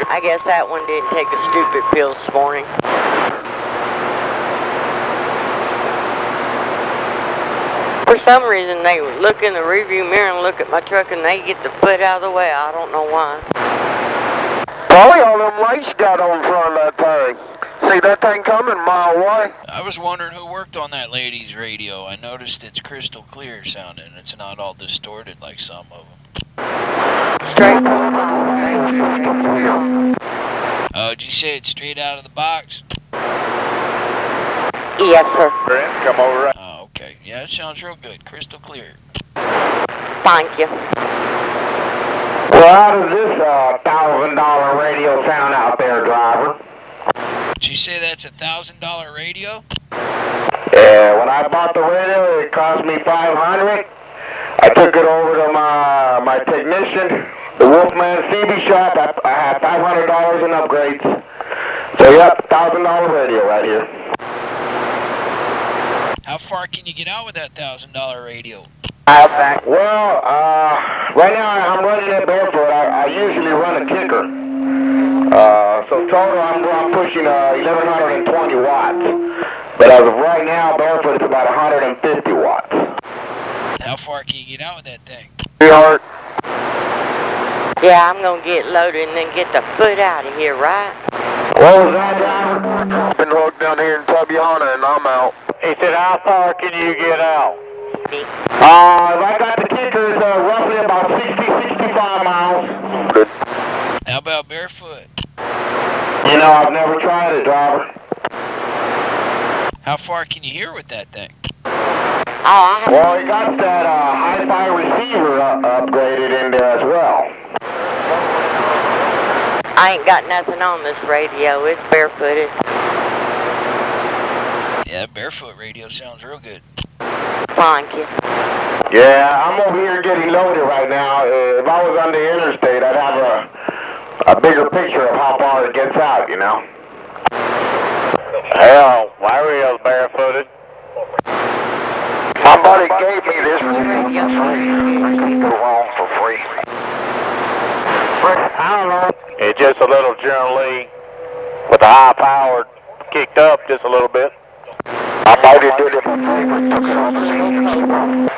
I guess that one didn't take a stupid pill this morning. For some reason, they look in the rearview mirror and look at my truck and they get the foot out of the way. I don't know why. Probably all them lights got on front of that thing. See that thing coming a mile away? I was wondering who worked on that lady's radio. I noticed it's crystal clear sounding. It's not all distorted like some of them. Straight. Did you say it's straight out of the box? Yes, sir. Come over right. Oh, okay. Yeah, it sounds real good. Crystal clear. Thank you. Well, how does this $1,000 radio sound out there, driver? Did you say that's $1,000 radio? Yeah, when I bought the radio, it cost me $500. I took it over to my technician, the Wolfman CB shop. I had $500 in upgrades. So, yep, $1,000 radio right here. How far can you get out with that $1,000 radio? Well, right now I'm running it barefoot. I usually run a kicker. So total I'm pushing 1,120 watts. But as of right now, barefoot it's about 150 watts. How far can you get out with that thing? 300. Yeah, I'm going to get loaded and then get the foot out of here, right? What was that, driver? Been hooked down here in Tubiana and I'm out. He said, how far can you get out? If I got the kickers, roughly about 65 miles. How about barefoot? You know, I've never tried it, driver. How far can you hear with that thing? Well, he got that hi-fi receiver upgraded in there as well. I ain't got nothing on this radio. It's barefooted. Yeah, barefoot radio sounds real good. Thank you. Yeah, I'm over here getting loaded right now. If I was on the interstate, I'd have a bigger picture of how far it gets out, you know? Hell, my radio's barefooted. My buddy gave me this wrong for free. I don't know. It's just a little General Lee with the high power kicked up just a little bit. I might have did it.